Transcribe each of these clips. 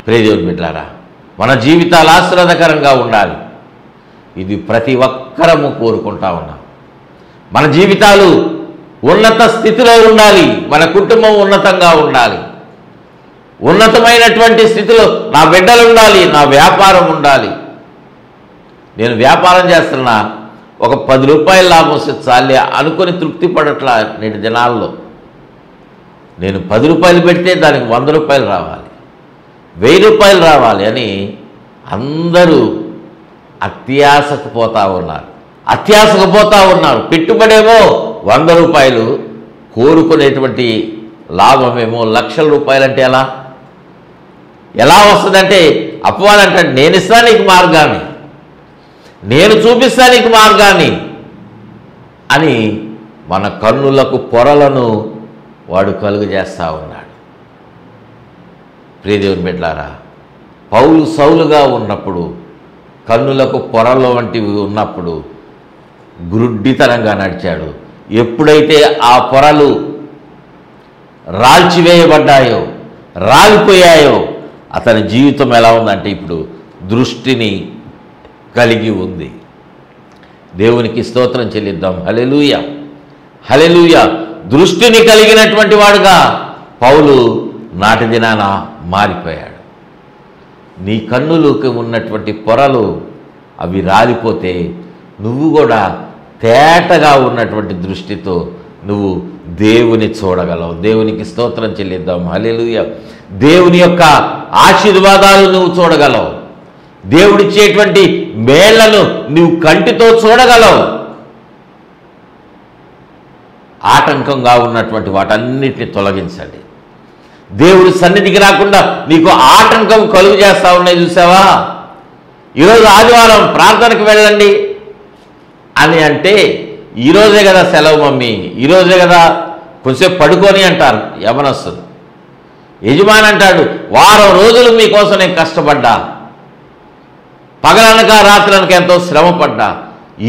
ప్రియ దేవుని బిడ్డలారా, మన జీవితాలు ఆశీర్వాదకరంగా ఉండాలి. ఇది ప్రతి ఒక్కరము కోరుకుంటా ఉన్నాం. మన జీవితాలు ఉన్నత స్థితిలో ఉండాలి. మన కుటుంబం ఉన్నతంగా ఉండాలి. ఉన్నతమైనటువంటి స్థితిలో నా బిడ్డలు ఉండాలి, నా వ్యాపారం ఉండాలి. నేను వ్యాపారం చేస్తున్నా, ఒక 10 రూపాయల లాభం వస్తే చాలే అనుకొని తృప్తి పడట్లా. నేటి దినాల్లో నేను 10 రూపాయలు పెడితే దానికి 100 రూపాయలు రావాలి, 1000 రూపాయలు రావాలి అని అందరూ అత్యాశకు పోతా ఉన్నారు. పెట్టుబడేమో 100 రూపాయలు, కోరుకునేటువంటి లాభమేమో లక్షల రూపాయలు. అంటే ఎలా వస్తుందంటే అపవాది అంటాడు, నేను ఇస్తాను నీకు మార్గాన్ని, నేను చూపిస్తాను నీకు మార్గాన్ని అని మన కన్నులకు పొరలను వాడు కలుగజేస్తూ ఉన్నాడు. ప్రియ దేవుని బిడ్డలారా, పౌలు సౌలుగా ఉన్నప్పుడు కన్నులకు పొరలు వంటివి ఉన్నప్పుడు గురుడ్డితనంగా నడిచాడు. ఎప్పుడైతే ఆ పొరలు రాల్చివేయబడ్డాయో, రాలిపోయాయో, అతని జీవితం ఎలా ఉందంటే ఇప్పుడు దృష్టిని కలిగి ఉంది. దేవునికి స్తోత్రం చెల్లిద్దాం. హల్లెలూయా, హల్లెలూయా. దృష్టిని కలిగినటువంటి వాడుగా పౌలు నాటి దినాన మారిపోయాడు. నీ కన్నులకు ఉన్నటువంటి పొరలు అవి రాలిపోతే నువ్వు కూడా తేటగా ఉన్నటువంటి దృష్టితో నువ్వు దేవుని చూడగలవు. దేవునికి స్తోత్రం చెల్లిద్దాం. హల్లెలూయా. దేవుని యొక్క ఆశీర్వాదాలు నువ్వు చూడగలవు. దేవుడిచ్చేటువంటి మేళ్లను నువ్వు కంటితో చూడగలవు. ఆటంకంగా ఉన్నటువంటి వాటన్నిటిని తొలగించండి. దేవుడి సన్నిధికి రాకుండా నీకు ఆటంకం కలుగు చేస్తూ ఉన్నాయి. చూసావా, ఈరోజు ఆదివారం ప్రార్థనకు వెళ్ళండి అని అంటే, ఈరోజే కదా సెలవు మమ్మీ, ఈరోజే కదా కొంచెంసేపు పడుకొని అంటారు యవనస్తులు. యజమాని అంటాడు, వారం రోజులు మీకోసం నేను కష్టపడ్డా, పగలనక రాత్రనక ఎంతో శ్రమపడ్డా,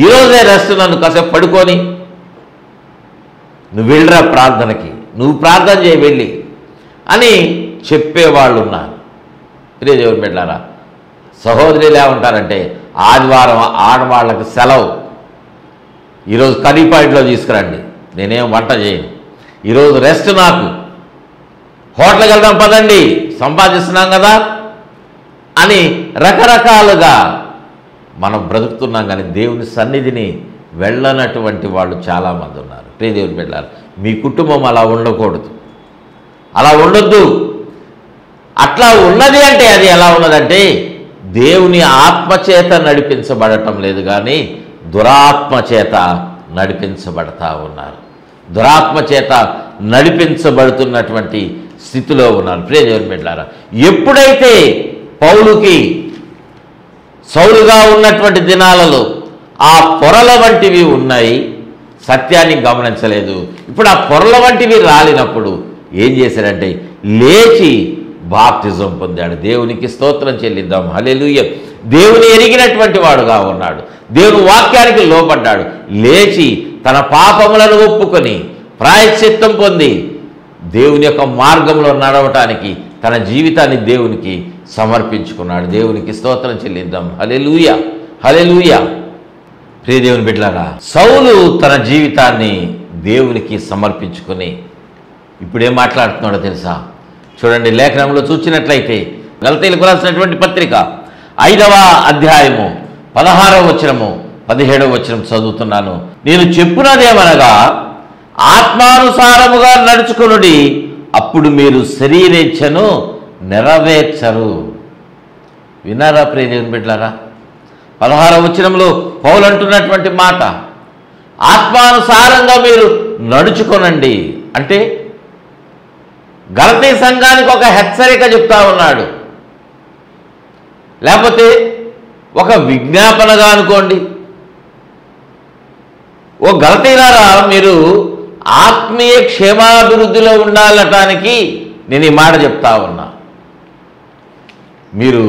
ఈరోజే రెస్ట్, నన్ను కాసేపు పడుకొని నువ్వు వెళ్ళరా ప్రార్థనకి, నువ్వు ప్రార్థన చేయి వెళ్ళి అని చెప్పేవాళ్ళు ఉన్నారు. ప్రియ దేవుని బిడ్డలారా, సహోదరులు ఏమంటారంటే ఆదివారం ఆడవాళ్ళకి సెలవు, ఈరోజు కర్రీ పాయింట్లో తీసుకురండి, నేనేం వంట చేయను, ఈరోజు రెస్ట్, నాకు హోటల్కి వెళ్దాం పదండి, సంపాదిస్తున్నాం కదా అని రకరకాలుగా మనం బ్రతుకుతున్నాం. కానీ దేవుని సన్నిధిని వెళ్ళనటువంటి వాళ్ళు చాలామంది ఉన్నారు. ప్రియ దేవుని బిడ్డలారా, మీ కుటుంబం అలా ఉండకూడదు, అలా ఉండొద్దు. అట్లా ఉన్నది అంటే అది ఎలా ఉన్నదంటే దేవుని ఆత్మచేత నడిపించబడటం లేదు, కానీ దురాత్మ చేత నడిపించబడతా ఉన్నారు. దురాత్మ చేత నడిపించబడుతున్నటువంటి స్థితిలో ఉన్నారు. ప్రియ దేవుని బిడ్డలారా, ఎప్పుడైతే పౌలుకి సౌలుగా ఉన్నటువంటి దినాలలో ఆ పొరల వంటివి ఉన్నాయి, సత్యాన్ని గమనించలేదు. ఇప్పుడు ఆ పొరల వంటివి రాలినప్పుడు ఏం చేశాడంటే లేచి బాప్తిజం పొందాడు. దేవునికి స్తోత్రం చెల్లిద్దాం. హల్లెలూయా. దేవుని ఎరిగినటువంటి వాడుగా ఉన్నాడు, దేవుని వాక్యానికి లోబడ్డాడు, లేచి తన పాపములను ఒప్పుకొని ప్రాయశ్చిత్తం పొంది దేవుని యొక్క మార్గంలో నడవటానికి తన జీవితాన్ని దేవునికి సమర్పించుకున్నాడు. దేవునికి స్తోత్రం చెల్లిద్దాం. హల్లెలూయా, హల్లెలూయా. ప్రియ దేవుని బిడ్డలారా, సౌలు తన జీవితాన్ని దేవునికి సమర్పించుకొని ఇప్పుడేం మాట్లాడుతున్నాడో తెలుసా? చూడండి, లేఖనంలో చూసినట్లయితే గలతీయులకు రాసినటువంటి పత్రిక 5వ అధ్యాయము 16వ వచనము 17వ వచనం చదువుతున్నాను. నేను చెప్పున్నదేమనగా ఆత్మానుసారముగా నడుచుకొనుడి, అప్పుడు మీరు శరీరేచ్ఛను నెరవేర్చరు. విన్నారా ప్రియ దేవుని బిడ్డలారా? 16వ వచనంలో పౌలు అంటున్నటువంటి మాట, ఆత్మానుసారంగా మీరు నడుచుకొనండి అంటే గలతీ సంఘానికి ఒక హెచ్చరిక చెప్తా ఉన్నాడు, లేకపోతే ఒక విజ్ఞాపనగా అనుకోండి. ఓ గలతీయులారా, మీరు ఆత్మీయ క్షేమాభివృద్ధిలో ఉండాలటానికి నేను ఈ మాట చెప్తా ఉన్నా. మీరు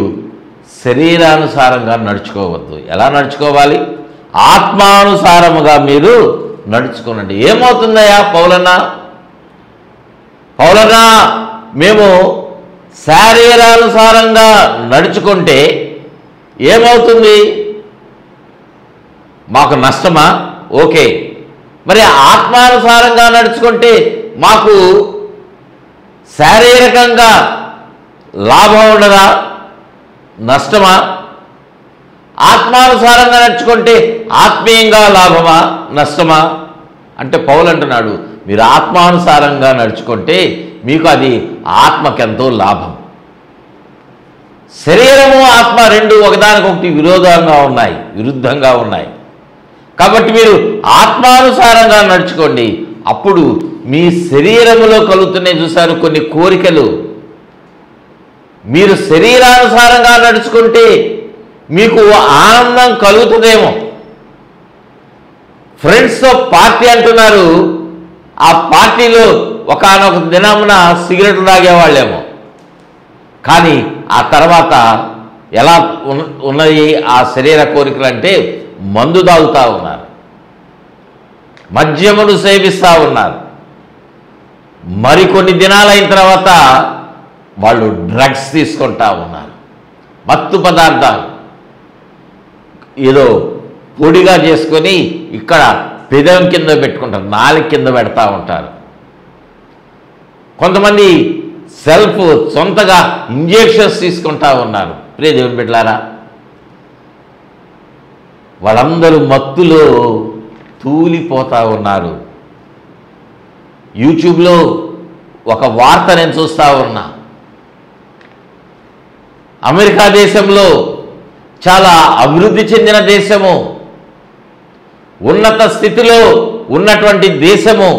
శరీరానుసారంగా నడుచుకోవద్దు. ఎలా నడుచుకోవాలి? ఆత్మానుసారముగా మీరు నడుచుకోనండి. ఏమవుతుందయ్యా పౌలన్నా, మేము శారీరానుసారంగా నడుచుకుంటే ఏమవుతుంది? మాకు నష్టమా? ఓకే. మరి ఆత్మానుసారంగా నడుచుకుంటే మాకు శారీరకంగా లాభం ఉండదా? నష్టమా? ఆత్మానుసారంగా నడుచుకుంటే ఆత్మీయంగా లాభమా? నష్టమా? అంటే పౌలు అంటున్నాడు, మీరు ఆత్మానుసారంగా నడుచుకుంటే మీకు అది ఆత్మకెంతో లాభం. శరీరము ఆత్మ రెండు ఒకదానికొకటి విరుద్ధంగా ఉన్నాయి. కాబట్టి మీరు ఆత్మానుసారంగా నడుచుకోండి. అప్పుడు మీ శరీరములో కలుగుతున్నాయి చూసారు కొన్ని కోరికలు. మీరు శరీరానుసారంగా నడుచుకుంటే మీకు ఆనందం కలుగుతుందేమో. ఫ్రెండ్స్తో పార్టీ అంటున్నారు, ఆ పార్టీలో ఒకానొక దినమున సిగరెట్లు తాగేవాళ్ళేమో, కానీ ఆ తర్వాత ఎలా ఉన్నది ఆ శరీర కోరికలు అంటే మందు తాగుతూ ఉన్నారు, మద్యమును సేవిస్తూ ఉన్నారు. మరికొన్ని దినాలైన తర్వాత వాళ్ళు డ్రగ్స్ తీసుకుంటా ఉన్నారు. మత్తు పదార్థాలు ఏదో పొడిగా చేసుకొని ఇక్కడ పెదం కింద పెట్టుకుంటారు, నాలుగు కింద పెడతా ఉంటారు. కొంతమంది సొంతగా ఇంజెక్షన్స్ తీసుకుంటా ఉన్నారు. ప్రియ దేవుని బిడ్డలారా, వాళ్ళందరూ మత్తులో తూలిపోతూ ఉన్నారు. యూట్యూబ్లో ఒక వార్త నేను చూస్తూ ఉన్నా. అమెరికా దేశంలో, చాలా అభివృద్ధి చెందిన దేశము, ఉన్నత స్థితిలో ఉన్నటువంటి దేశము,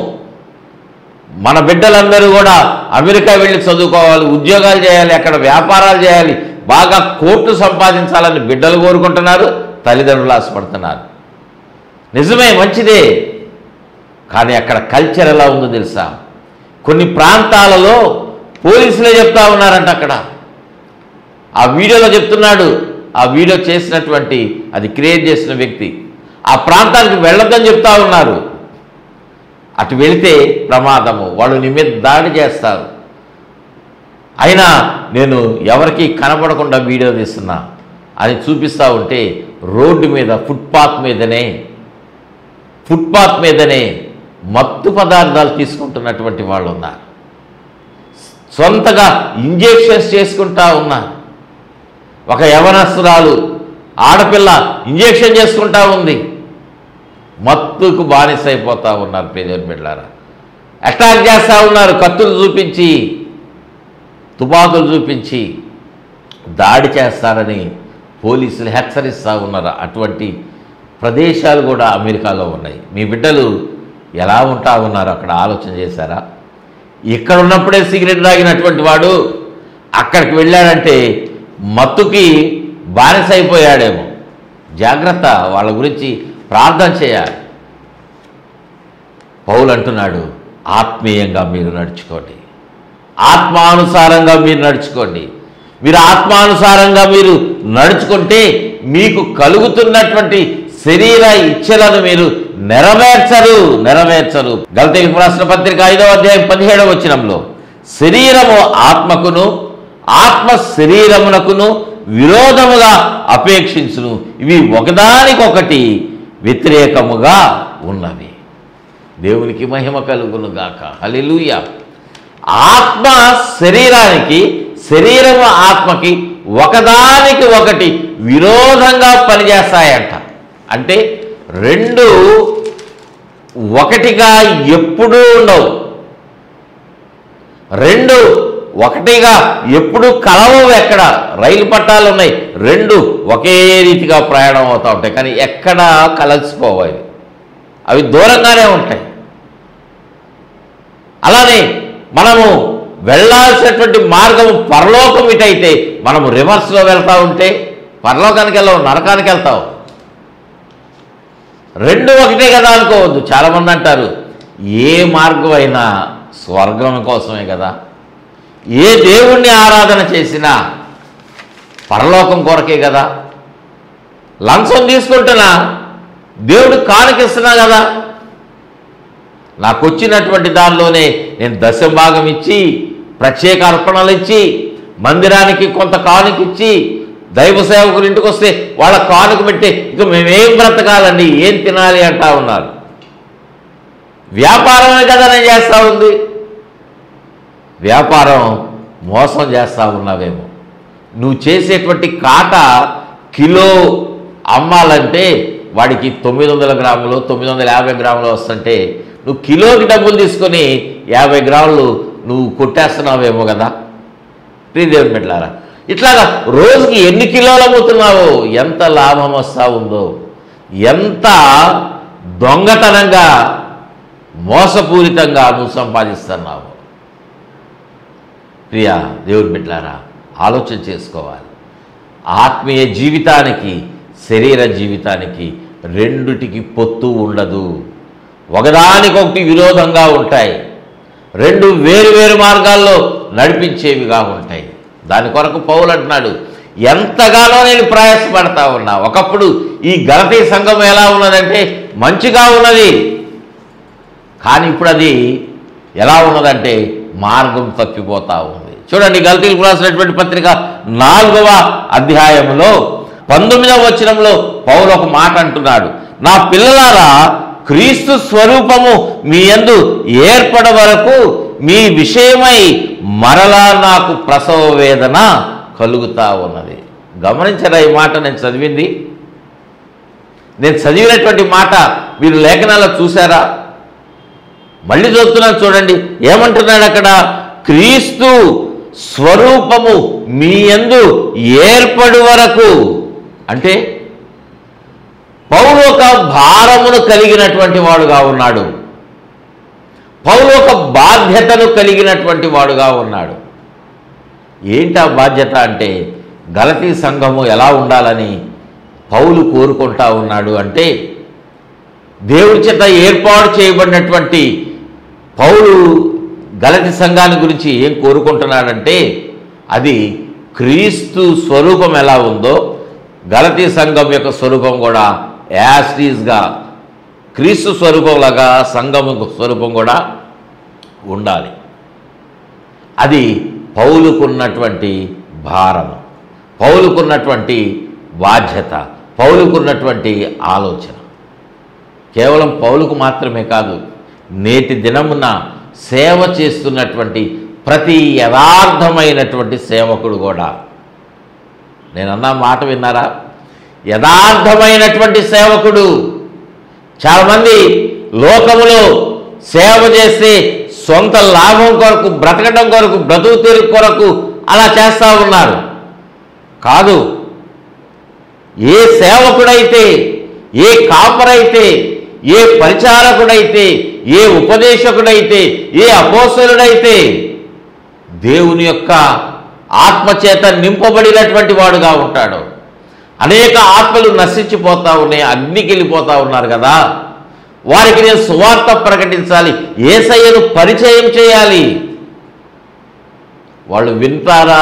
మన బిడ్డలందరూ కూడా అమెరికా వెళ్ళి చదువుకోవాలి, ఉద్యోగాలు చేయాలి, అక్కడ వ్యాపారాలు చేయాలి, బాగా కోట్లు సంపాదించాలని బిడ్డలు కోరుకుంటున్నారు, తల్లిదండ్రులు ఆశపడుతున్నారు. నిజమే, మంచిదే. కానీ అక్కడ కల్చర్ ఎలా ఉందో తెలుసా? కొన్ని ప్రాంతాలలో పోలీసులే చెప్తా ఉన్నారంట. అక్కడ ఆ వీడియోలో చెప్తున్నాడు, ఆ వీడియో చేసినటువంటి, అది క్రియేట్ చేసిన వ్యక్తి, ఆ ప్రాంతానికి వెళ్ళొద్దని చెప్తా ఉన్నారు. అటు వెళితే ప్రమాదము, వాళ్ళు నీ మీద దాడి చేస్తారు. అయినా నేను ఎవరికి కనపడకుండా వీడియో తీస్తున్నా అని చూపిస్తూ ఉంటే రోడ్డు మీద ఫుట్పాత్ మీదనే మత్తు పదార్థాలు తీసుకుంటున్నటువంటి వాళ్ళు ఉన్నారు. సొంతగా ఇంజెక్షన్స్ చేసుకుంటా ఉన్నారు. ఒక యవనస్తురాలు ఆడపిల్ల ఇంజెక్షన్ చేసుకుంటా ఉంది. మత్తుకు బానిసైపోతూ ఉన్నారు. ప్రియమైన బిడ్డలారా, అటాక్ చేస్తూ ఉన్నారు, కత్తులు చూపించి, తుపాకులు చూపించి దాడి చేస్తారని పోలీసులు హెచ్చరిస్తూ ఉన్నారు. అటువంటి ప్రదేశాలు కూడా అమెరికాలో ఉన్నాయి. మీ బిడ్డలు ఎలా ఉంటా ఉన్నారు అక్కడ ఆలోచన చేశారా? ఇక్కడ ఉన్నప్పుడే సిగరెట్ తాగినటువంటి వాడు అక్కడికి వెళ్ళాడంటే మత్తుకి బానిసైపోయాడేమో. జాగ్రత్త, వాళ్ళ గురించి ప్రార్థన చేయాలి. పౌలు అంటున్నాడు, ఆత్మీయంగా మీరు నడుచుకోండి, ఆత్మానుసారంగా మీరు నడుచుకోండి. మీరు ఆత్మానుసారంగా మీరు నడుచుకుంటే మీకు కలుగుతున్నటువంటి శరీర ఇచ్ఛలను మీరు నెరవేర్చరు. గలతీయులకు రాసిన పత్రిక 5వ అధ్యాయం 17వ వచనంలో, శరీరము ఆత్మకును, ఆత్మ శరీరమునకును విరోధముగా అపేక్షించును, ఇవి ఒకదానికొకటి వ్యతిరేకముగా ఉన్నవి. దేవునికి మహిమ కలుగును గాక. హల్లెలూయా. ఆత్మ శరీరానికి, శరీరము ఆత్మకి ఒకదానికి ఒకటి విరోధంగా పనిచేస్తాయంట. అంటే రెండు ఒకటిగా ఎప్పుడూ ఉండవు, రెండు ఒకటిగా ఎప్పుడు కలవవు. ఎక్కడ రైలు పట్టాలు ఉన్నాయి, రెండు ఒకే రీతిగా ప్రయాణం అవుతూ ఉంటాయి, కానీ ఎక్కడా కలిసిపోవు. అవి దూరంగానే ఉంటాయి. అలానే మనము వెళ్ళాల్సినటువంటి మార్గము పరలోకం ఇటైతే మనము రివర్స్లో వెళ్తూ ఉంటే పరలోకానికి వెళ్ళావు, నరకానికి వెళ్తావు. రెండు ఒకటే కదా అనుకోవద్దు. చాలామంది అంటారు, ఏ మార్గం అయినా స్వర్గం కోసమే కదా, ఏ దేవుణ్ణి ఆరాధన చేసినా పరలోకం కొరకే కదా, లంచం తీసుకుంటున్నా దేవుడు కానుకిస్తున్నా కదా, నాకు వచ్చినటువంటి దానిలోనే నేను దశభాగం ఇచ్చి, ప్రత్యేక అర్పణలు ఇచ్చి, మందిరానికి కొంత కానుకిచ్చి దైవ సేవకులు ఇంటికి వస్తే వాళ్ళ కానుక పెట్టి ఇక మేమేం బ్రతకాలండి, ఏం తినాలి అంటా ఉన్నారు. వ్యాపారమే కదా నేను చేస్తూ ఉంది. వ్యాపారం మోసం చేస్తూ ఉన్నావేమో. నువ్వు చేసేటువంటి కాట కిలో అమ్మాలంటే వాడికి 900 గ్రాములు 950 గ్రాములు వస్తుంటే నువ్వు కిలోకి డబ్బులు తీసుకొని 50 గ్రాములు నువ్వు కొట్టేస్తున్నావేమో కదా. ప్రియదేవుని బిడ్డలారా, ఇట్లాగా రోజుకి ఎన్ని కిలోలు అమ్ముతున్నావో, ఎంత లాభం వస్తూ ఉందో, ఎంత దొంగతనంగా మోసపూరితంగా నువ్వు సంపాదిస్తున్నావు. ప్రియా దేవుని బిడ్డలారా, ఆలోచన చేసుకోవాలి. ఆత్మీయ జీవితానికి శరీర జీవితానికి రెండిటికి పొత్తు ఉండదు. ఒకదానికొకటి విరోధంగా ఉంటాయి. రెండు వేరు వేరు మార్గాల్లో నడిపించేవిగా ఉంటాయి. దాని కొరకు పౌలు అంటున్నాడు, ఎంతగానో నేను ప్రయాసపడతా ఉన్నా. ఒకప్పుడు ఈ గలతీ సంఘం ఎలా ఉన్నదంటే మంచిగా ఉన్నది, కానీ ఇప్పుడు అది ఎలా ఉన్నదంటే మార్గం తప్పిపోతూ ఉంది. చూడండి, గలతీలకు రాసినటువంటి పత్రిక 4వ అధ్యాయంలో 19వ వచనంలో పౌలు ఒక మాట అంటున్నాడు, నా పిల్లలారా, క్రీస్తు స్వరూపము మీ యందు ఏర్పడ వరకు మీ విషయమై మరలా నాకు ప్రసవ వేదన కలుగుతా ఉన్నది. గమనించరా ఈ మాట? నేను చదివినటువంటి మాట మీరు లేఖనాల్లో చూసారా? మళ్ళీ చదువుతున్నాను చూడండి, ఏమంటున్నాడు అక్కడ? క్రీస్తు స్వరూపము మీ యందు ఏర్పడు వరకు. అంటే పౌలు ఒక భారమును కలిగినటువంటి వాడుగా ఉన్నాడు. పౌలు ఒక బాధ్యతను కలిగినటువంటి వాడుగా ఉన్నాడు. ఏంటి ఆ బాధ్యత అంటే, గలతీ సంఘము ఎలా ఉండాలని పౌలు కోరుకుంటా ఉన్నాడు అంటే, దేవుడి చేత ఏర్పాటు చేయబడినటువంటి పౌలు గలతీ సంఘాన్ని గురించి ఏం కోరుకుంటున్నాడంటే, అది క్రీస్తు స్వరూపం ఎలా ఉందో గలతీ సంఘం యొక్క స్వరూపం కూడా యాస్టీస్గా క్రీస్తు స్వరూపంలాగా సంఘము స్వరూపం కూడా ఉండాలి. అది పౌలుకున్నటువంటి భారము, పౌలుకున్నటువంటి బాధ్యత, పౌలుకున్నటువంటి ఆలోచన. కేవలం పౌలుకు మాత్రమే కాదు, నేటి దినమున సేవ చేస్తున్నటువంటి ప్రతి యథార్థమైనటువంటి సేవకుడు కూడా. నేనన్న మాట విన్నారా? యథార్థమైనటువంటి సేవకుడు. చాలామంది లోకములో సేవ చేస్తే సొంత లాభం కొరకు, బ్రతకడం కొరకు, బ్రతుకు తెరుగు కొరకు అలా చేస్తూ ఉన్నారు. కాదు, ఏ సేవకుడైతే, ఏ కాపరైతే, ఏ పరిచారకుడైతే, ఏ ఉపదేశకుడైతే, ఏ అపోస్తలుడైతే దేవుని యొక్క ఆత్మచేత నింపబడినటువంటి వాడుగా ఉంటాడు. అనేక ఆత్మలు నశించిపోతూ ఉన్నాయి, అగ్నికి వెళ్ళిపోతూ ఉన్నారు కదా. వారికి నేను సువార్త ప్రకటించాలి, యేసయ్యను పరిచయం చేయాలి. వాళ్ళు వింటారా,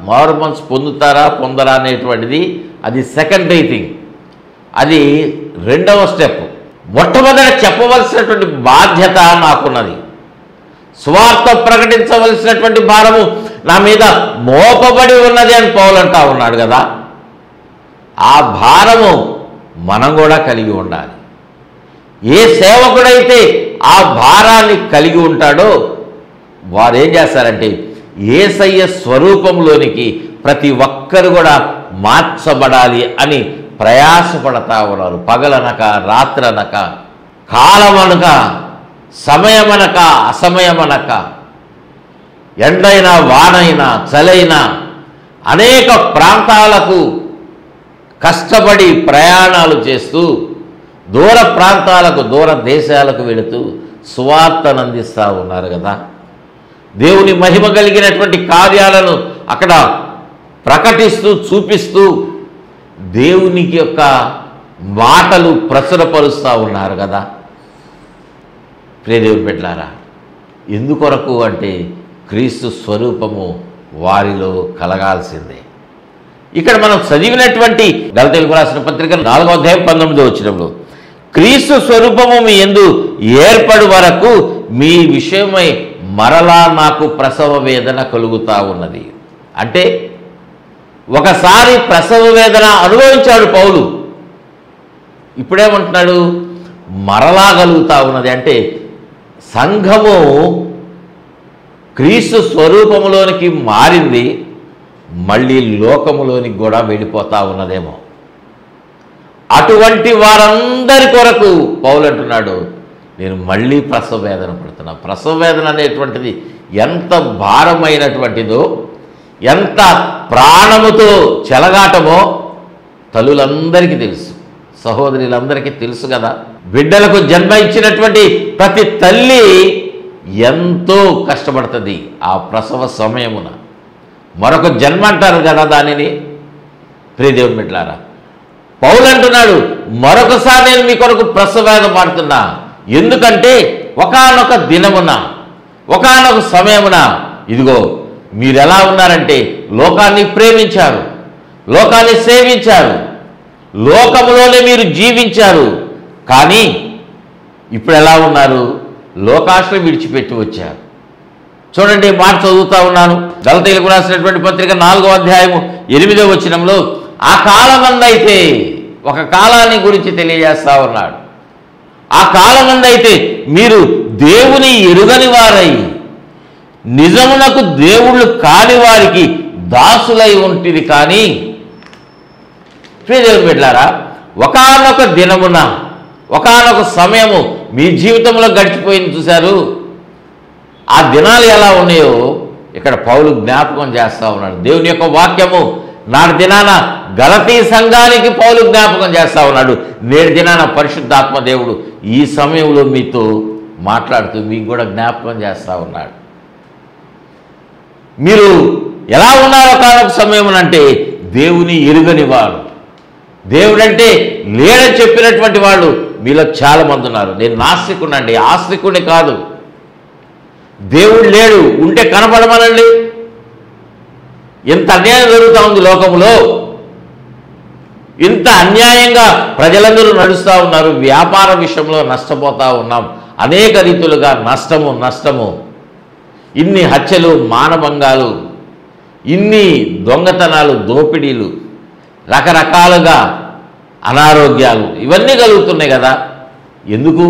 మారు మనసు పొందుతారా, పొందరా అనేటువంటిది అది సెకండరీ థింగ్, అది రెండవ స్టెప్. మొట్టమొదట చెప్పవలసినటువంటి బాధ్యత నాకున్నది. సువార్త ప్రకటించవలసినటువంటి భారము నా మీద మోపబడి ఉన్నది అని పౌలు అంటా ఉన్నాడు కదా. ఆ భారము మనం కూడా కలిగి ఉండాలి. ఏ సేవకుడైతే ఆ భారాన్ని కలిగి ఉంటాడో వారు ఏం చేస్తారంటే యేసయ్య స్వరూపంలోనికి ప్రతి ఒక్కరు కూడా మార్చబడాలి అని ప్రయాసపడతా ఉన్నారు. పగలనక, రాత్రనక, కాలమనక, సమయమనక, అసమయమనక, ఎండైనా, వానైనా, చలైనా అనేక ప్రాంతాలకు కష్టపడి ప్రయాణాలు చేస్తూ దూర ప్రాంతాలకు, దూర దేశాలకు వెళుతూ సువార్తను అందిస్తూ ఉన్నారు కదా. దేవుని మహిమ కలిగినటువంటి కార్యాలను అక్కడ ప్రకటిస్తూ, చూపిస్తూ దేవునికి యొక్క మాటలు ప్రచురపరుస్తూ ఉన్నారు కదా. ప్రియదేవుని బిడ్డలారా, ఎందుకొరకు అంటే క్రీస్తు స్వరూపము వారిలో కలగాల్సిందే. ఇక్కడ మనం చదివినటువంటి గలతీయులకు రాసిన పత్రిక 4వ అధ్యాయం 19వ వచనంలో క్రీస్తు స్వరూపము మీ యందు ఏర్పడు వరకు మీ విషయమై మరలా నాకు ప్రసవ వేదన కలుగుతా ఉన్నది అంటే ఒకసారి ప్రసవ వేదన అనుభవించాడు పౌలు, ఇప్పుడేమంటున్నాడు? మరలా కలుగుతా ఉన్నది. అంటే సంఘము క్రీస్తు స్వరూపములోనికి మారింది, మళ్ళీ లోకములోనికి కూడా వెళ్ళిపోతా ఉన్నదేమో. అటువంటి వారందరి కొరకు పౌలు అంటున్నాడు, నేను మళ్ళీ ప్రసవ వేదన పడుతున్నా. ప్రసవ వేదన అనేటువంటిది ఎంత భారమైనటువంటిదో, ఎంత ప్రాణముతో చెలగాటమో తల్లులందరికీ తెలుసు, సహోదరులందరికీ తెలుసు కదా. బిడ్డలకు జన్మ ఇచ్చినటువంటి ప్రతి తల్లి ఎంతో కష్టపడుతుంది ఆ ప్రసవ సమయమున. మరొక జన్మ అంటారు కదా దానిని. ప్రియదేవుని బిడ్డలారా, పౌలు అంటున్నాడు, మరొకసారి నేను మీ కొరకు ప్రసవ వేదన పడుతున్నా. ఎందుకంటే ఒకానొక దినమున, ఒకానొక సమయమున ఇదిగో మీరు ఎలా ఉన్నారంటే లోకాన్ని ప్రేమించారు, లోకాన్ని సేవించారు, లోకములోనే మీరు జీవించారు. కానీ ఇప్పుడు ఎలా ఉన్నారు? లోకాశ్రయం విడిచిపెట్టి వచ్చారు. చూడండి, మాట చదువుతా ఉన్నాను. గలతీయులకు రాసినటువంటి పత్రిక 4వ అధ్యాయము 8వ వచనంలో, ఆ కాలమందైతే, ఒక కాలాన్ని గురించి తెలియజేస్తా ఉన్నాడు. ఆ కాలమందైతే మీరు దేవుని ఎరుగని వారై నిజమునకు దేవుళ్ళు కాని వారికి దాసులై ఉంటుంది. కానీ ప్రియదేవుని బిడ్డలారా, ఒకానొక దినమున, ఒకానొక సమయము మీ జీవితంలో గడిచిపోయింది చూశారు. ఆ దినాలు ఎలా ఉన్నాయో ఇక్కడ పౌలు జ్ఞాపకం చేస్తూ ఉన్నాడు. దేవుని యొక్క వాక్యము నాటి దినాన గలతీ సంఘానికి పౌలు జ్ఞాపకం చేస్తూ ఉన్నాడు. నేటి దినాన పరిశుద్ధాత్మ దేవుడు ఈ సమయంలో మీతో మాట్లాడుతూ మీకు కూడా జ్ఞాపకం చేస్తూ ఉన్నాడు. మీరు ఎలా ఉన్నారో కానొక సమయమునంటే దేవుని ఎరుగని వారు, దేవుడంటే లేడని చెప్పినటువంటి వాళ్ళు మీలో చాలామంది ఉన్నారు. నేను నాస్తికుడినండి, ఆస్తికుడిని కాదు. దేవుడు లేడు, ఉంటే కనపడమనండి. ఇంత అన్యాయం జరుగుతూ ఉంది లోకంలో, ఇంత అన్యాయంగా ప్రజలందరూ నడుస్తూ ఉన్నారు. వ్యాపార విషయంలో నష్టపోతూ ఉన్నాం, అనేక రీతులుగా నష్టము. ఇన్ని హత్యలు, మానభంగాలు, ఇన్ని దొంగతనాలు, దోపిడీలు, రకరకాలుగా అనారోగ్యాలు, ఇవన్నీ కలుగుతున్నాయి కదా. ఎందుకు?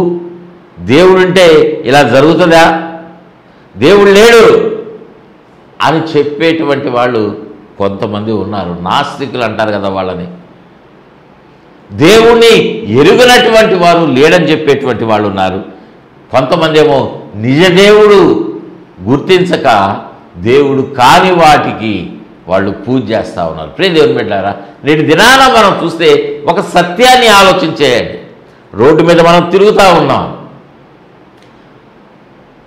దేవుడుంటే ఇలా జరుగుతుందా? దేవుడు లేడు అని చెప్పేటువంటి వాళ్ళు కొంతమంది ఉన్నారు. నాస్తికులు అంటారు కదా వాళ్ళని. దేవుణ్ణి ఎరుగనటువంటి వారు లేడని చెప్పేటువంటి వాళ్ళు ఉన్నారు. కొంతమంది ఏమో నిజ దేవుడు గుర్తించక దేవుడు కాని వాటికి వాళ్ళు పూజ చేస్తూ ఉన్నారు. ప్రియ దేవుని బిడ్డలారా, నేటి దినాన మనం చూస్తే ఒక సత్యాన్ని ఆలోచించేయండి. రోడ్డు మీద మనం తిరుగుతూ ఉన్నాం.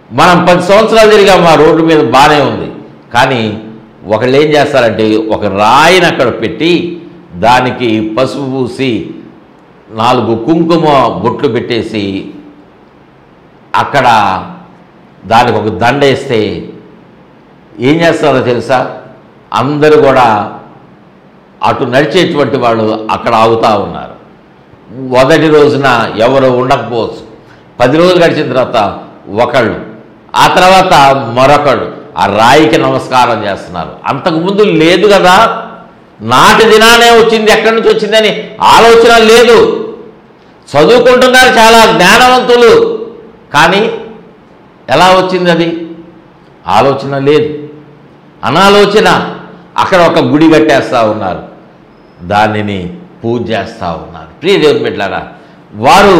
మనం 10 సంవత్సరాలు తిరిగాం, ఆ రోడ్డు మీద బాగానే ఉంది. కానీ ఒకళ్ళు ఏం చేస్తారంటే ఒక రాయిని అక్కడ పెట్టి దానికి పసుపు పూసి 4 కుంకుమ బొట్లు పెట్టేసి అక్కడ దానికి ఒక దండ వేస్తే ఏం చేస్తారో తెలుసా? అందరూ కూడా అటు నడిచేటువంటి వాళ్ళు అక్కడ ఆగుతూ ఉన్నారు. మొదటి రోజున ఎవరు ఉండకపోవచ్చు, 10 రోజులు గడిచిన తర్వాత ఒకళ్ళు, ఆ తర్వాత మరొకళ్ళు ఆ రాయికి నమస్కారం చేస్తున్నారు. అంతకుముందు లేదు కదా, నాటి దినానే వచ్చింది, ఎక్కడి నుంచి వచ్చిందని ఆలోచన లేదు. చదువుకుంటున్నారు చాలా జ్ఞానవంతులు, కానీ ఎలా వచ్చింది అది? ఆలోచన లేదు, అనాలోచన. అక్కడ ఒక గుడి కట్టేస్తూ ఉన్నారు, దానిని పూజ చేస్తూ ఉన్నారు. ప్రియ దేవుని బిడ్డలారా, వారు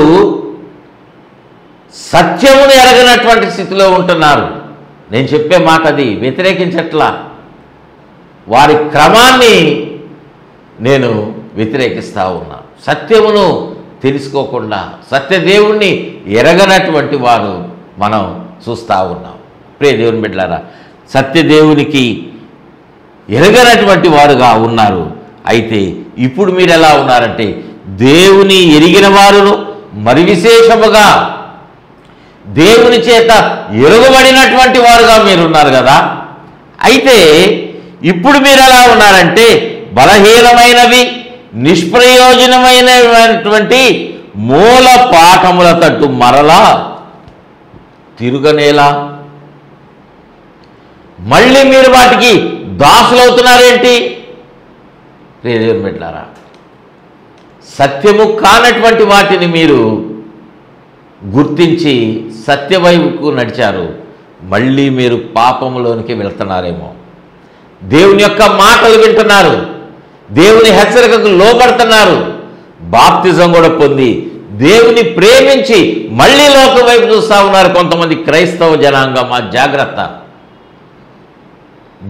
సత్యమును ఎరగనటువంటి స్థితిలో ఉంటున్నారు. నేను చెప్పే మాట అది వ్యతిరేకించట్లా, వారి క్రమాన్ని నేను వ్యతిరేకిస్తూ ఉన్నాను. సత్యమును తెలుసుకోకుండా సత్యదేవుణ్ణి ఎరగనటువంటి వారు మనం చూస్తూ ఉన్నాం. ప్రియ దేవుని బిడ్డలారా, సత్యదేవునికి ఎరగనటువంటి వారుగా ఉన్నారు. అయితే ఇప్పుడు మీరు ఎలా ఉన్నారంటే దేవుని ఎరిగిన వారును, మరి విశేషముగా దేవుని చేత ఎరుగబడినటువంటి వారుగా మీరున్నారు కదా. అయితే ఇప్పుడు మీరు ఎలా ఉన్నారంటే బలహీనమైనవి, నిష్ప్రయోజనమైనటువంటి మూల పాఠముల తట్టు మరలా తిరుగనేలా, మళ్ళీ మీరు వాటికి దాసులవుతున్నారేంటి? దేవుని బిడ్డలారా, సత్యము కానటువంటి వాటిని మీరు గుర్తించి సత్యవైపుకు నడిచారు, మళ్ళీ మీరు పాపంలోనికి వెళ్తున్నారేమో. దేవుని యొక్క మాటలు వింటున్నారు, దేవుని హెచ్చరికకు లోబడుతున్నారు, బాప్తిజం కూడా పొంది దేవుని ప్రేమించి మళ్ళీ లోకం వైపు చూస్తూ ఉన్నారు కొంతమంది క్రైస్తవ జనాంగం. ఆ జాగ్రత్త.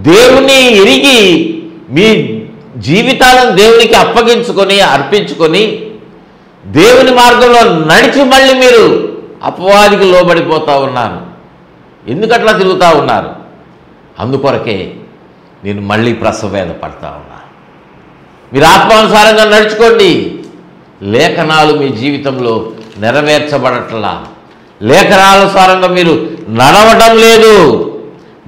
దేవుని ఎరిగి మీ జీవితాలను దేవునికి అప్పగించుకొని అర్పించుకొని దేవుని మార్గంలో నడిచి మళ్ళీ మీరు అపవాదికి లోబడిపోతూ ఉన్నారు. ఎందుకట్లా తిరుగుతూ ఉన్నారు? అందుకొరకే నేను మళ్ళీ ప్రసవేద పడతా ఉన్నా. మీరు ఆత్మానుసారంగా నడుచుకోండి. లేఖనాలు మీ జీవితంలో నెరవేర్చబడట్లా, లేఖనానుసారంగా మీరు నడవడం లేదు,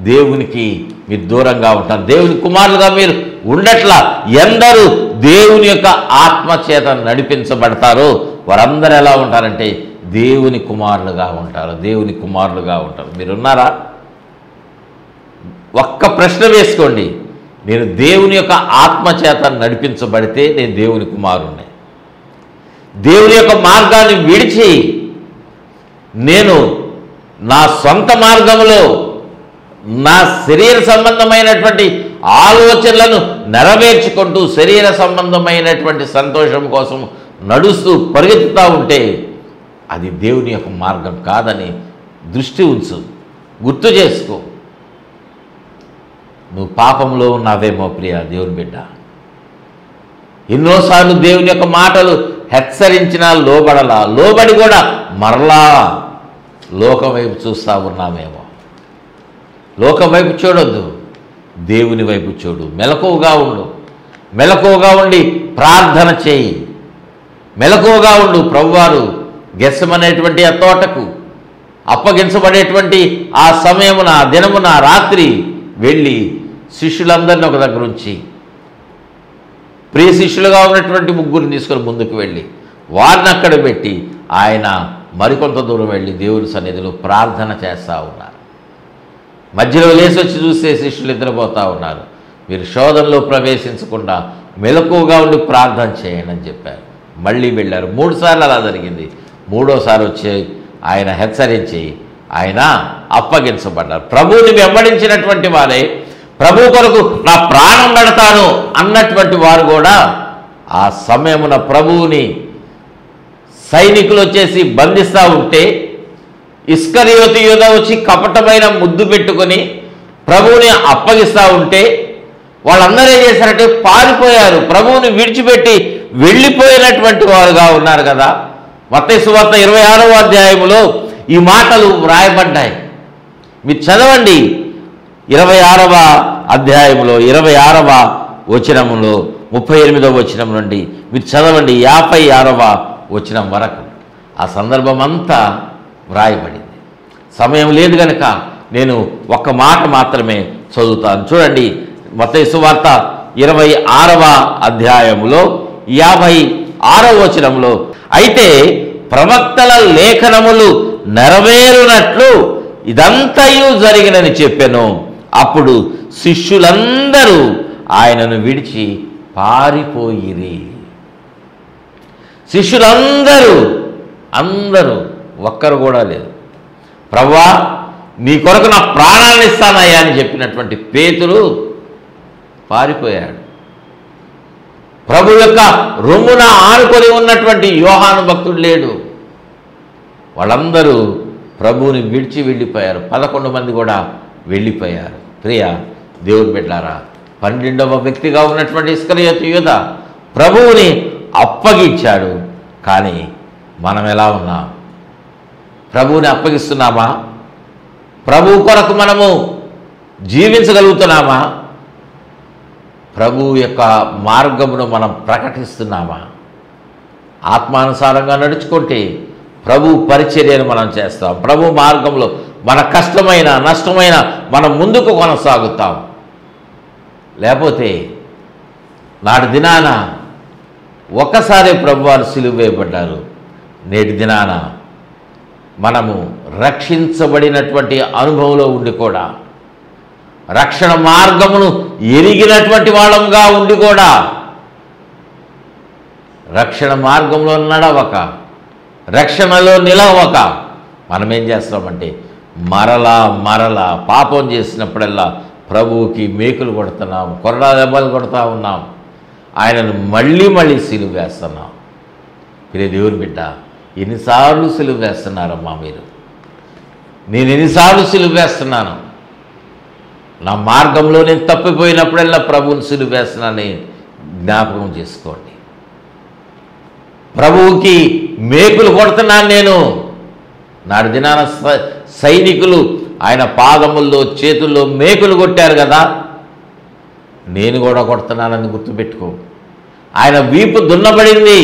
దేవునికి మీరు దూరంగా ఉంటారు, దేవుని కుమారులుగా మీరు ఉండట్లా. ఎందరూ దేవుని యొక్క ఆత్మ చేత నడిపించబడతారో వారందరూ ఎలా ఉంటారంటే దేవుని కుమారులుగా ఉంటారు, దేవుని కుమారులుగా ఉంటారు. మీరున్నారా? ఒక్క ప్రశ్న వేసుకోండి. నేను దేవుని యొక్క ఆత్మ చేత నడిపించబడితే నేను దేవుని కుమారుణ్ణి. దేవుని యొక్క మార్గాన్ని విడిచి నేను నా సొంత మార్గంలో నా శరీర సంబంధమైనటువంటి ఆలోచనలను నెరవేర్చుకుంటూ శరీర సంబంధమైనటువంటి సంతోషం కోసం నడుస్తూ పరిగెత్తుతూ ఉంటే అది దేవుని యొక్క మార్గం కాదని దృష్టి ఉంచు, గుర్తు చేసుకో. నువ్వు పాపంలో ఉన్నావేమో ప్రియ దేవుని బిడ్డ. ఎన్నోసార్లు దేవుని యొక్క మాటలు హెచ్చరించినా లోబడలా, లోబడి కూడా మరలా లోకం వైపు చూస్తూ ఉన్నామేమో. లోకం వైపు చూడొద్దు, దేవుని వైపు చూడు. మెలకువగా ఉండు, మెలకువగా ఉండి ప్రార్థన చేయి, మెలకువగా ఉండు. ప్రభువారు గెస్సమనేటువంటి ఆ తోటకు అప్పగించబడేటువంటి ఆ సమయమున, ఆ దినమున, రాత్రి వెళ్ళి శిష్యులందరినీ ఒక దగ్గర ఉంచి ప్రియ శిష్యులుగా ఉన్నటువంటి ముగ్గురిని తీసుకొని ముందుకు వెళ్ళి వారిని అక్కడ పెట్టి ఆయన మరికొంత దూరం వెళ్ళి దేవుని సన్నిధిలో ప్రార్థన చేస్తూ ఉన్నారు. మధ్యలో లేచి వచ్చి చూస్తే శిష్యులు నిద్రపోతూ ఉన్నారు. మీరు శోధనలో ప్రవేశించకుండా మెలకువగా ఉండి ప్రార్థన చేయండి అని చెప్పారు. మళ్ళీ వెళ్ళారు. 3 సార్లు అలా జరిగింది. 3వసారి వచ్చి ఆయన హెచ్చరించి ఆయన అప్పగించబడ్డారు. ప్రభువుని వెంబడించినటువంటి వారే, ప్రభు కొరకు నా ప్రాణం పెడతాను అన్నటువంటి వారు కూడా ఆ సమయమున ప్రభువుని సైనికులు వచ్చేసి బంధిస్తూ ఉంటే ఇస్కరియోతు యూదా వచ్చి కపటమైన ముద్దు పెట్టుకొని ప్రభువుని అప్పగిస్తూ ఉంటే వాళ్ళందరూ ఏం చేశారంటే పారిపోయారు. ప్రభువుని విడిచిపెట్టి వెళ్ళిపోయినటువంటి వారుగా ఉన్నారు కదా. మత్తయి సువార్త 26వ అధ్యాయంలో ఈ మాటలు వ్రాయబడ్డాయి. మీరు చదవండి. 26వ అధ్యాయంలో 26వ వచనములో 38వ వచనం నుండి మీరు చదవండి 56వ వచనం వరకు ఆ సందర్భం అంతా వ్రాయబడింది. సమయం లేదు కనుక నేను ఒక్క మాట మాత్రమే చదువుతాను. చూడండి, మత్తయి సువార్త 26వ అధ్యాయములో 56వ వచనంలో, అయితే ప్రవక్తల లేఖనములు నెరవేరునట్లు ఇదంతయు జరిగినని చెప్పెను. అప్పుడు శిష్యులందరూ ఆయనను విడిచి పారిపోయిరి. శిష్యులందరూ, అందరూ, ఒక్కరు కూడా లేదు. ప్రభువా నీ కొరకు నా ప్రాణాన్ని ఇస్తానయ్యా అని చెప్పినటువంటి పేతురు పారిపోయాడు. ప్రభు యొక్క రొమ్మున ఆనుకొని ఉన్నటువంటి యోహాను భక్తుడు లేడు. వాళ్ళందరూ ప్రభువుని విడిచి వెళ్ళిపోయారు. 11 మంది కూడా వెళ్ళిపోయారు. ప్రియ దేవుని బిడ్డలారా, 12వ వ్యక్తిగా ఉన్నటువంటి ఇస్కరియోతు యూదా ప్రభువుని అప్పగించాడు. కానీ మనం ఎలా ఉన్నాం? ప్రభువుని అప్పగిస్తున్నామా? ప్రభువు కొరకు మనము జీవించగలుగుతున్నామా? ప్రభువు యొక్క మార్గమును మనం ప్రకటిస్తున్నామా? ఆత్మానుసారంగా నడుచుకుంటే ప్రభు పరిచర్యను మనం చేస్తాం. ప్రభు మార్గంలో మన కష్టమైన నష్టమైన మనం ముందుకు కొనసాగుతాం. లేకపోతే నాటి దినాన ఒక్కసారి ప్రభువారు సిలువ వేయబడ్డారు. నేటి దినాన మనము రక్షించబడినటువంటి అనుభవంలో ఉండి కూడా రక్షణ మార్గమును ఎరిగినటువంటి వాళ్ళంగా ఉండి కూడా రక్షణ మార్గంలో నడవక, రక్షణలో నిలవక మనం ఏం చేస్తామంటే మరలా మరలా పాపం చేసినప్పుడల్లా ప్రభువుకి మేకులు కొడుతున్నాం, కొరడా దెబ్బలు కొడుతూ ఉన్నాం, ఆయనను మళ్ళీ మళ్ళీ సిలువ వేస్తున్నాం. మీరే దేవుని బిడ్డ, ఎన్నిసార్లు సిలువ వేస్తున్నారమ్మా మీరు? నేను ఎన్నిసార్లు సిలువ వేస్తున్నాను? నా మార్గంలో నేను తప్పిపోయినప్పుడల్లా ప్రభువుని సిలువ వేస్తున్నానని జ్ఞాపకం చేసుకోండి. ప్రభువుకి మేకులు కొడుతున్నాను నేను. నాడు దినాన సైనికులు ఆయన పాదముల్లో చేతుల్లో మేకులు కొట్టారు కదా, నేను కూడా కొడుతున్నానని గుర్తుపెట్టుకో. ఆయన వీపు దున్నబడింది,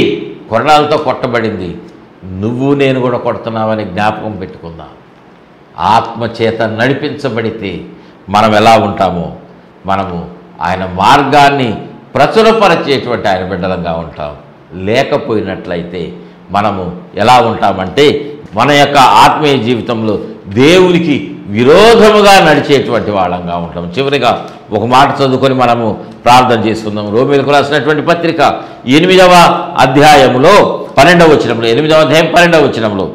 కొరడాలతో కొట్టబడింది, నువ్వు నేను కూడా కొడుతున్నావని జ్ఞాపకం పెట్టుకుందాం. ఆత్మచేత నడిపించబడితే మనం ఎలా ఉంటామో, మనము ఆయన మార్గాన్ని ప్రచురపరిచేటువంటి ఆయన బిడ్డలంగా ఉంటాం. లేకపోయినట్లయితే మనము ఎలా ఉంటామంటే మన యొక్క ఆత్మీయ జీవితంలో దేవునికి విరోధముగా నడిచేటువంటి వాళ్ళంగా ఉంటాం. చివరిగా ఒక మాట చదువుకొని మనము ప్రార్థన చేసుకుందాం. రోమీయులకు రాసినటువంటి పత్రిక 8వ అధ్యాయంలో 12వ వచనంలో, 8వ అధ్యాయం 12వ వచనంలో,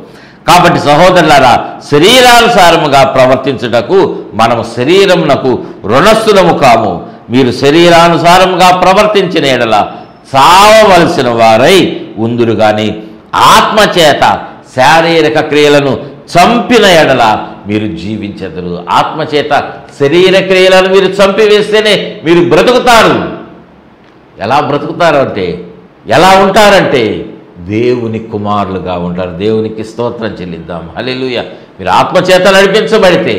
కాబట్టి సహోదరులారా, శరీరానుసారముగా ప్రవర్తించుటకు మనము శరీరమునకు రుణస్థులము కాము. మీరు శరీరానుసారముగా ప్రవర్తించిన ఎడల చావవలసిన వారై ఉందురు గాని ఆత్మచేత శారీరక క్రియలను చంపిన ఎడల మీరు జీవించెదరు. ఆత్మచేత శరీర క్రియలను మీరు చంపివేస్తేనే మీరు బ్రతుకుతారు. ఎలా బ్రతుకుతారు అంటే, ఎలా ఉంటారంటే దేవుని కుమారులుగా ఉంటారు. దేవునికి స్తోత్రం చెల్లిద్దాం. హల్లెలూయా. మీరు ఆత్మచేత నడిపించబడితే,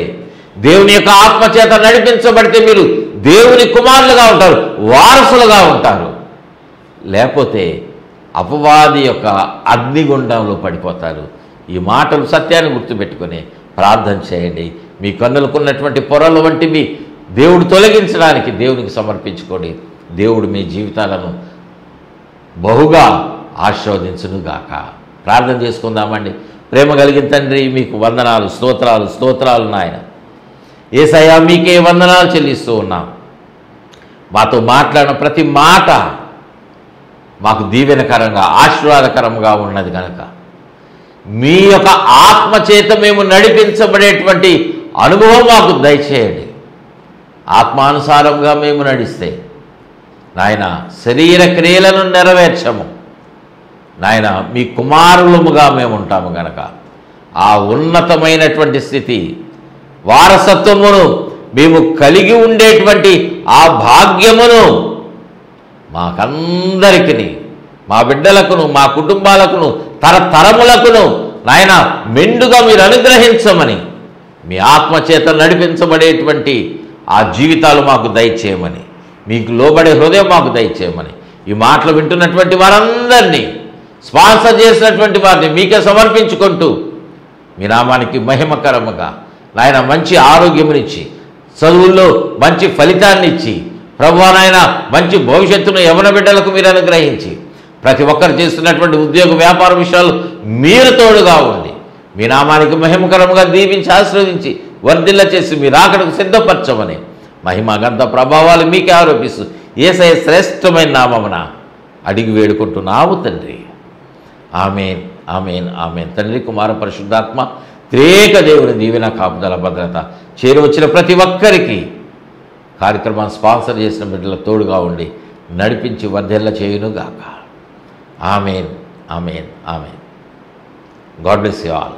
దేవుని యొక్క ఆత్మచేత నడిపించబడితే మీరు దేవుని కుమారులుగా ఉంటారు, వారసులుగా ఉంటారు. లేకపోతే అపవాది యొక్క అగ్నిగుండంలో పడిపోతారు. ఈ మాటలు సత్యాన్ని గుర్తుపెట్టుకొని ప్రార్థన చేయండి. మీ కన్నులకున్నటువంటి పొరల వంటివి దేవుడు తొలగించడానికి దేవునికి సమర్పించుకోండి. దేవుడు మీ జీవితాలను బహుగా ఆశీర్వదించునుగాక. ప్రార్థన చేసుకుందామండి. ప్రేమ కలిగిన తండ్రి, మీకు వందనాలు, స్తోత్రాలు, స్తోత్రాలు నాయన. యేసయ్యా, మీకే వందనాలు చెల్లిస్తూ ఉన్నాం. మాతో మాట్లాడిన ప్రతి మాట మాకు దీవెనకరంగా, ఆశీర్వాదకరంగా ఉన్నది కనుక మీ యొక్క ఆత్మచేత మేము నడిపించబడేటువంటి అనుభవం మాకు దయచేయండి. ఆత్మానుసారంగా మేము నడిస్తే నాయన శరీర క్రియలను నెరవేర్చము నాయన, మీ కుమారులముగా మేము ఉంటాము గనక ఆ ఉన్నతమైనటువంటి స్థితి, వారసత్వమును మేము కలిగి ఉండేటువంటి ఆ భాగ్యమును మాకందరికీ, మా బిడ్డలకును, మా కుటుంబాలకును, తరతరములకును నాయన మెండుగా మీరు అనుగ్రహించమని, మీ ఆత్మచేత నడిపించబడేటువంటి ఆ జీవితాలు మాకు దయచేయమని, మీకు లోబడే హృదయం మాకు దయచేయమని, ఈ మాటలు వింటున్నటువంటి వారందరినీ, స్పాన్సర్ చేసినటువంటి వారిని మీకే సమర్పించుకుంటూ మీ నామానికి మహిమకరముగా నాయన మంచి ఆరోగ్యమునిచ్చి, చదువుల్లో మంచి ఫలితాన్ని ఇచ్చి, ప్రభువా నాయన మంచి భవిష్యత్తును యవన బిడ్డలకు మీరు అనుగ్రహించి, ప్రతి ఒక్కరు చేస్తున్నటువంటి ఉద్యోగ వ్యాపార విషయాలు మీరు తోడుగా ఉండి, మీ నామానికి మహిమకరముగా దీవించి ఆశీర్వదించి వర్ధిల్ల చేసి మీరు అక్కడికి సిద్ధపరచమని మహిమ గంధ ప్రభావాలు మీకే ఆరోపిస్తూ యేసయ్య శ్రేష్టమైన నామమున అడిగి వేడుకుంటున్నాము తండ్రి. ఆమేన్, ఆమేన్, ఆమేన్. తండ్రి, కుమార, పరిశుద్ధాత్మ త్రేక దేవుని దీవెన, కాపుదల, భద్రత చేరువచ్చిన ప్రతి ఒక్కరికి, కార్యక్రమాన్ని స్పాన్సర్ చేసిన బిడ్డల తోడుగా ఉండి నడిపించి వర్ధిల్ల చేయునుగాక. Amen, amen, amen. God bless you all.